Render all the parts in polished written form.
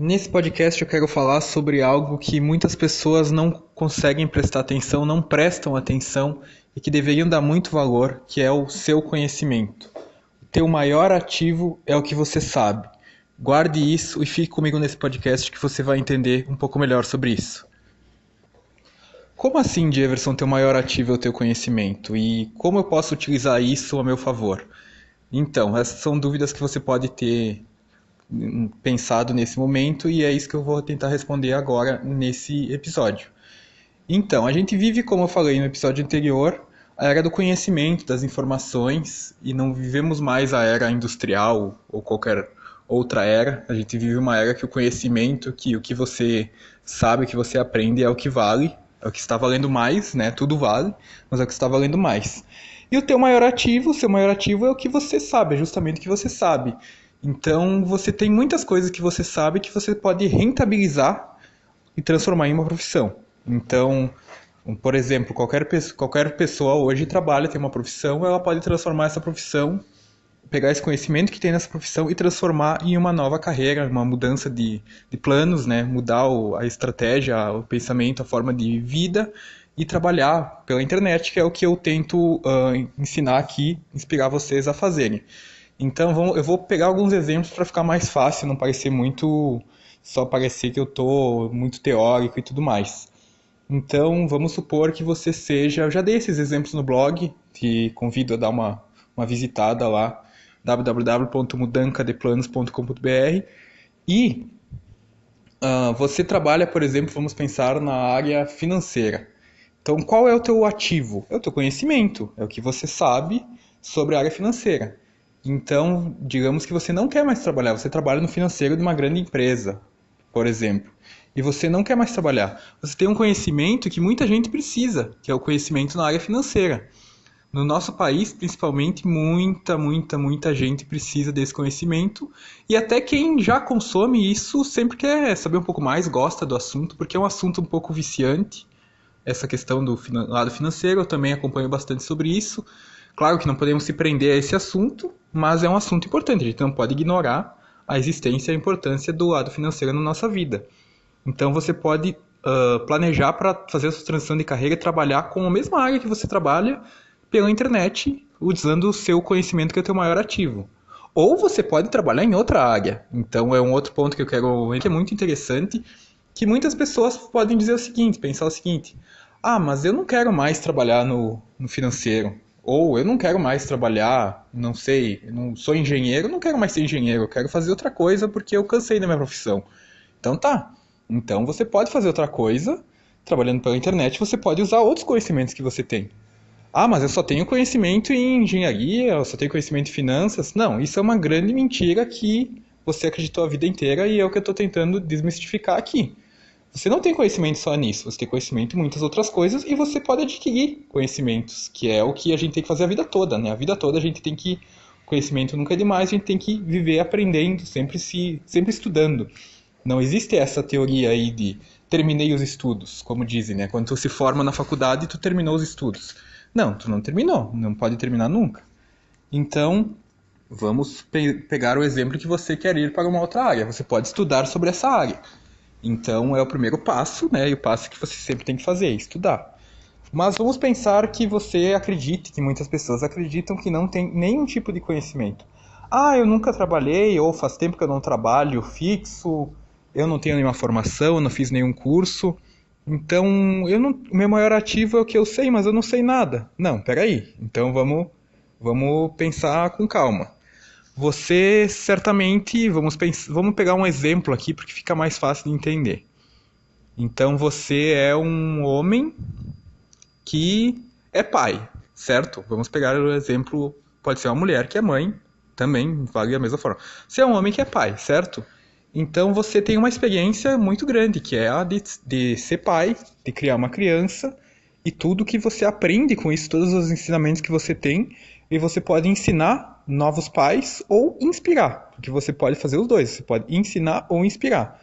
Nesse podcast eu quero falar sobre algo que muitas pessoas não conseguem prestar atenção, não prestam atenção e que deveriam dar muito valor, que é o seu conhecimento. O teu maior ativo é o que você sabe. Guarde isso e fique comigo nesse podcast que você vai entender um pouco melhor sobre isso. Como assim, Jefferson, teu maior ativo é o teu conhecimento? E como eu posso utilizar isso a meu favor? Então, essas são dúvidas que você pode ter pensado nesse momento e é isso que eu vou tentar responder agora nesse episódio. Então, a gente vive, como eu falei no episódio anterior, a era do conhecimento, das informações e não vivemos mais a era industrial ou qualquer outra era. A gente vive uma era que o conhecimento, que o que você sabe, o que você aprende é o que vale, é o que está valendo mais, né? Tudo vale, mas é o que está valendo mais. E o teu maior ativo, o seu maior ativo é o que você sabe, é justamente o que você sabe. Então, você tem muitas coisas que você sabe que você pode rentabilizar e transformar em uma profissão. Então, por exemplo, qualquer pessoa hoje trabalha, tem uma profissão, ela pode transformar essa profissão, pegar esse conhecimento que tem nessa profissão e transformar em uma nova carreira, uma mudança de planos, né? Mudar a estratégia, o pensamento, a forma de vida e trabalhar pela internet, que é o que eu tento ensinar aqui, inspirar vocês a fazerem. Então eu vou pegar alguns exemplos para ficar mais fácil, não parecer muito, só parecer que eu tô muito teórico e tudo mais. Então vamos supor que você seja, eu já dei esses exemplos no blog, te convido a dar uma visitada lá, www.mudancadeplanos.com.br e você trabalha, por exemplo, vamos pensar na área financeira. Então qual é o teu ativo? É o teu conhecimento, é o que você sabe sobre a área financeira. Então, digamos que você não quer mais trabalhar, você trabalha no financeiro de uma grande empresa, por exemplo, e você não quer mais trabalhar. Você tem um conhecimento que muita gente precisa, que é o conhecimento na área financeira. No nosso país, principalmente, muita gente precisa desse conhecimento, e até quem já consome isso sempre quer saber um pouco mais, gosta do assunto, porque é um assunto um pouco viciante, essa questão do lado financeiro, eu também acompanho bastante sobre isso. Claro que não podemos se prender a esse assunto, mas é um assunto importante, a gente não pode ignorar a existência e a importância do lado financeiro na nossa vida. Então você pode planejar para fazer a sua transição de carreira e trabalhar com a mesma área que você trabalha pela internet, usando o seu conhecimento que é o teu maior ativo. Ou você pode trabalhar em outra área. Então é um outro ponto que eu quero, que é muito interessante, que muitas pessoas podem dizer o seguinte, pensar o seguinte: ah, mas eu não quero mais trabalhar no financeiro. Ou eu não quero mais trabalhar, não sei, eu não sou engenheiro, não quero mais ser engenheiro, eu quero fazer outra coisa porque eu cansei da minha profissão. Então tá. Então você pode fazer outra coisa, trabalhando pela internet, você pode usar outros conhecimentos que você tem. Ah, mas eu só tenho conhecimento em engenharia, eu só tenho conhecimento em finanças. Não, isso é uma grande mentira que você acreditou a vida inteira e é o que eu estou tentando desmistificar aqui. Você não tem conhecimento só nisso, você tem conhecimento em muitas outras coisas e você pode adquirir conhecimentos, que é o que a gente tem que fazer a vida toda, né? A vida toda a gente tem que, conhecimento nunca é demais, a gente tem que viver aprendendo, sempre estudando. Não existe essa teoria aí de terminei os estudos, como dizem, né? Quando tu se forma na faculdade, tu terminou os estudos. Não, tu não terminou, não pode terminar nunca. Então, vamos pegar o exemplo que você quer ir para uma outra área. Você pode estudar sobre essa área. Então é o primeiro passo, né? E o passo que você sempre tem que fazer, estudar. Mas vamos pensar que você acredite, que muitas pessoas acreditam que não tem nenhum tipo de conhecimento. Ah, eu nunca trabalhei, ou faz tempo que eu não trabalho fixo, eu não tenho nenhuma formação, eu não fiz nenhum curso. Então, o meu maior ativo é o que eu sei, mas eu não sei nada. Não, peraí. Então vamos pensar com calma. Você certamente, vamos pegar um exemplo aqui porque fica mais fácil de entender. Então você é um homem que é pai, certo? Vamos pegar o exemplo, pode ser uma mulher que é mãe, também vale da mesma forma. Você é um homem que é pai, certo? Então você tem uma experiência muito grande, que é a de ser pai, de criar uma criança, e tudo que você aprende com isso, todos os ensinamentos que você tem, e você pode ensinar novos pais ou inspirar, porque você pode fazer os dois, você pode ensinar ou inspirar.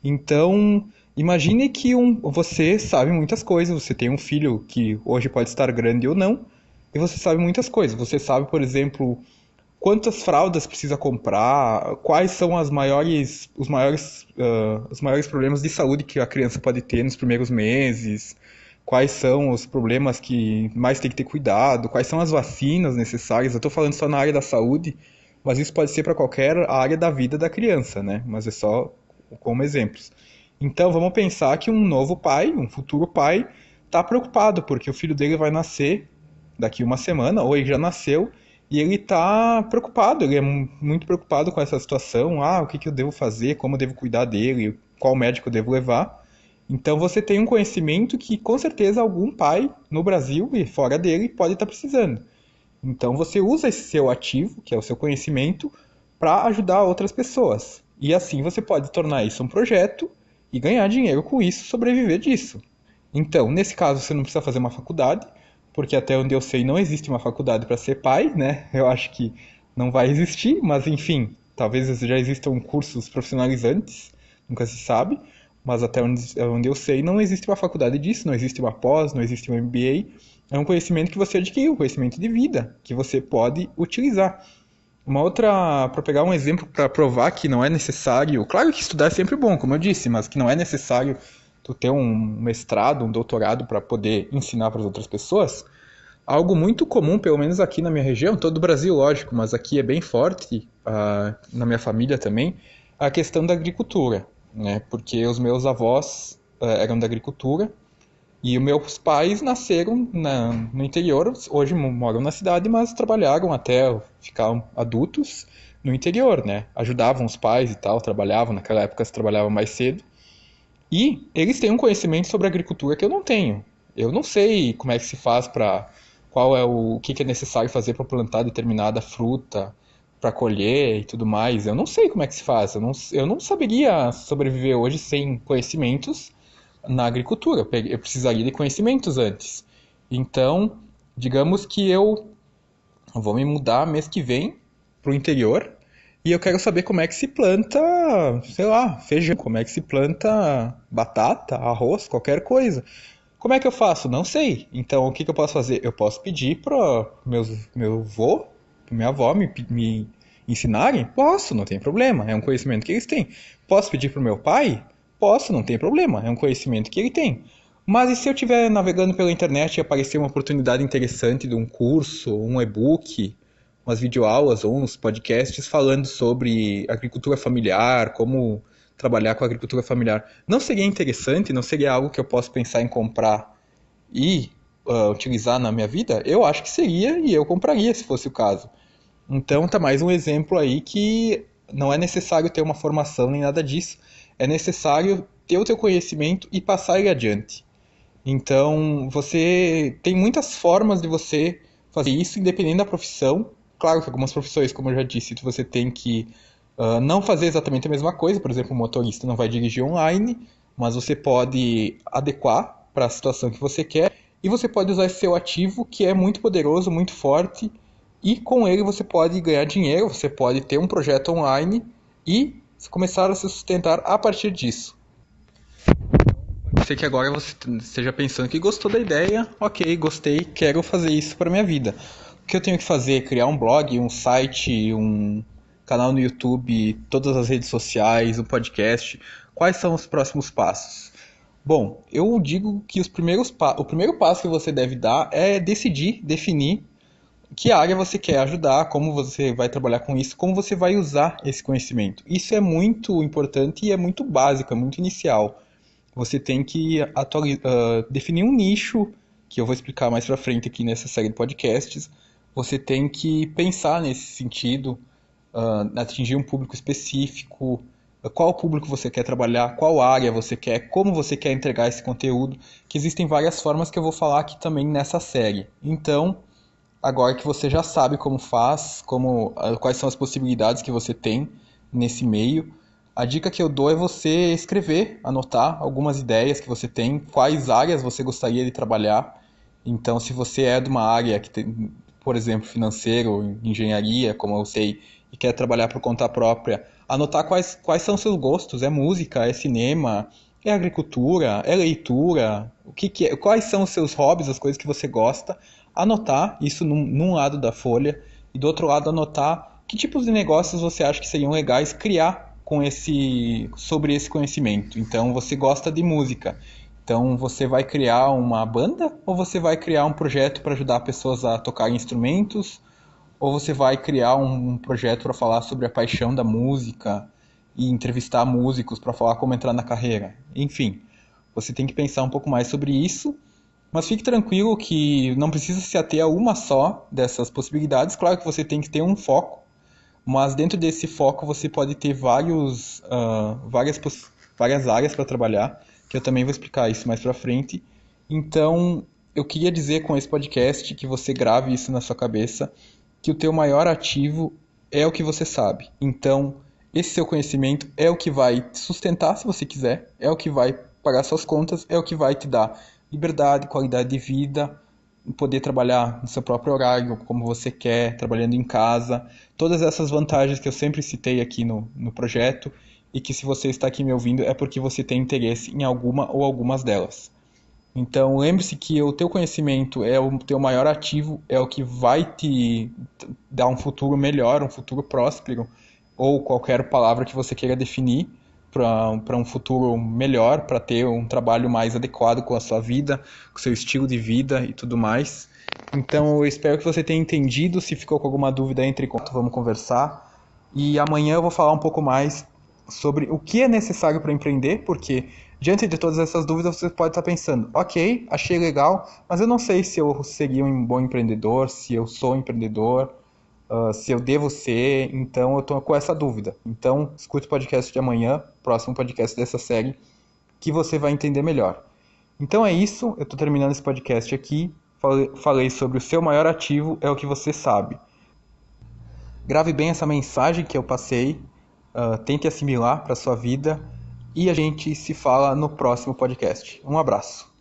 Então, imagine que você sabe muitas coisas, você tem um filho que hoje pode estar grande ou não, e você sabe muitas coisas. Você sabe, por exemplo, quantas fraldas precisa comprar, quais são os maiores problemas de saúde que a criança pode ter nos primeiros meses, quais são os problemas que mais tem que ter cuidado, quais são as vacinas necessárias. Eu estou falando só na área da saúde, mas isso pode ser para qualquer área da vida da criança, né? Mas é só como exemplos. Então vamos pensar que um novo pai, um futuro pai, está preocupado porque o filho dele vai nascer daqui uma semana, ou ele já nasceu, e ele está preocupado, ele é muito preocupado com essa situação. Ah, o que que eu devo fazer, como eu devo cuidar dele, qual médico eu devo levar. Então você tem um conhecimento que com certeza algum pai no Brasil e fora dele pode estar precisando. Então você usa esse seu ativo, que é o seu conhecimento, para ajudar outras pessoas. E assim você pode tornar isso um projeto e ganhar dinheiro com isso, sobreviver disso. Então, nesse caso, você não precisa fazer uma faculdade, porque até onde eu sei não existe uma faculdade para ser pai, né? Eu acho que não vai existir, mas enfim, talvez já existam cursos profissionalizantes, nunca se sabe. Mas até onde eu sei não existe uma faculdade disso, não existe uma pós, não existe um MBA. É um conhecimento que você adquiriu, um conhecimento de vida, que você pode utilizar. Uma outra, para pegar um exemplo para provar que não é necessário, claro que estudar é sempre bom, como eu disse, mas que não é necessário tu ter um mestrado, um doutorado para poder ensinar para as outras pessoas. Algo muito comum, pelo menos aqui na minha região, todo o Brasil, lógico, mas aqui é bem forte, na minha família também, a questão da agricultura, né? Porque os meus avós eram da agricultura e os meus pais nasceram no interior, hoje moram na cidade, mas trabalharam até ficar adultos no interior, né? Ajudavam os pais e tal, trabalhavam, naquela época se trabalhava mais cedo. E eles têm um conhecimento sobre agricultura que eu não tenho. Eu não sei como é que se faz para qual é o que é necessário fazer para plantar determinada fruta, para colher e tudo mais. Eu não sei como é que se faz. Eu não saberia sobreviver hoje sem conhecimentos na agricultura. Eu precisaria de conhecimentos antes. Então, digamos que eu vou me mudar mês que vem para o interior e eu quero saber como é que se planta, sei lá, feijão, como é que se planta batata, arroz, qualquer coisa. Como é que eu faço? Não sei. Então, o que que eu posso fazer? Eu posso pedir para meu avô, minha avó me ensinarem? Posso, não tem problema. É um conhecimento que eles têm. Posso pedir para o meu pai? Posso, não tem problema. É um conhecimento que ele tem. Mas e se eu estiver navegando pela internet e aparecer uma oportunidade interessante de um curso, um e-book, umas videoaulas ou uns podcasts falando sobre agricultura familiar, como trabalhar com a agricultura familiar? Não seria interessante? Não seria algo que eu posso pensar em comprar e utilizar na minha vida? Eu acho que seria e eu compraria se fosse o caso. Então tá mais um exemplo aí que não é necessário ter uma formação nem nada disso. É necessário ter o teu conhecimento e passar ele adiante. Então, você tem muitas formas de você fazer isso, independente da profissão. Claro que algumas profissões, como eu já disse, você tem que não fazer exatamente a mesma coisa. Por exemplo, o motorista não vai dirigir online, mas você pode adequar para a situação que você quer. E você pode usar esse seu ativo, que é muito poderoso, muito forte, e com ele você pode ganhar dinheiro, você pode ter um projeto online e começar a se sustentar a partir disso. Pode ser que agora você esteja pensando que gostou da ideia, ok, gostei, quero fazer isso para minha vida. O que eu tenho que fazer? Criar um blog, um site, um canal no YouTube, todas as redes sociais, um podcast. Quais são os próximos passos? Bom, eu digo que o primeiro passo que você deve dar é decidir, definir que área você quer ajudar, como você vai trabalhar com isso, como você vai usar esse conhecimento. Isso é muito importante e é muito básico, é muito inicial. Você tem que definir um nicho, que eu vou explicar mais pra frente aqui nessa série de podcasts. Você tem que pensar nesse sentido, atingir um público específico, qual público você quer trabalhar, qual área você quer, como você quer entregar esse conteúdo, que existem várias formas que eu vou falar aqui também nessa série. Então, agora que você já sabe como faz, quais são as possibilidades que você tem nesse meio, a dica que eu dou é você escrever, anotar algumas ideias que você tem, quais áreas você gostaria de trabalhar. Então, se você é de uma área que tem, por exemplo, financeiro, engenharia, como eu sei, e quer trabalhar por conta própria, anotar quais são seus gostos. É música, é cinema, é agricultura, é leitura, quais são os seus hobbies, as coisas que você gosta. Anotar isso num lado da folha e do outro lado anotar que tipos de negócios você acha que seriam legais criar sobre esse conhecimento. Então, você gosta de música. Então, você vai criar uma banda ou você vai criar um projeto para ajudar pessoas a tocar instrumentos? Ou você vai criar um projeto para falar sobre a paixão da música e entrevistar músicos para falar como entrar na carreira? Enfim, você tem que pensar um pouco mais sobre isso, mas fique tranquilo que não precisa se ater a uma só dessas possibilidades. Claro que você tem que ter um foco, mas dentro desse foco você pode ter várias áreas para trabalhar, que eu também vou explicar isso mais para frente. Então, eu queria dizer com esse podcast que você grave isso na sua cabeça, que o teu maior ativo é o que você sabe. Então, esse seu conhecimento é o que vai te sustentar se você quiser, é o que vai pagar suas contas, é o que vai te dar liberdade, qualidade de vida, poder trabalhar no seu próprio horário, como você quer, trabalhando em casa. Todas essas vantagens que eu sempre citei aqui no projeto e que se você está aqui me ouvindo é porque você tem interesse em alguma ou algumas delas. Então, lembre-se que o teu conhecimento é o teu maior ativo, é o que vai te dar um futuro melhor, um futuro próspero, ou qualquer palavra que você queira definir para um futuro melhor, para ter um trabalho mais adequado com a sua vida, com o seu estilo de vida e tudo mais. Então, eu espero que você tenha entendido. Se ficou com alguma dúvida, entre em contato, vamos conversar. E amanhã eu vou falar um pouco mais sobre o que é necessário para empreender, porque diante de todas essas dúvidas você pode estar pensando, ok, achei legal, mas eu não sei se eu seria um bom empreendedor, se eu sou empreendedor, se eu devo ser, então eu estou com essa dúvida. Então, escute o podcast de amanhã, próximo podcast dessa série, que você vai entender melhor. Então é isso, eu estou terminando esse podcast aqui, falei sobre o seu maior ativo é o que você sabe. Grave bem essa mensagem que eu passei, tente assimilar para a sua vida e a gente se fala no próximo podcast. Um abraço.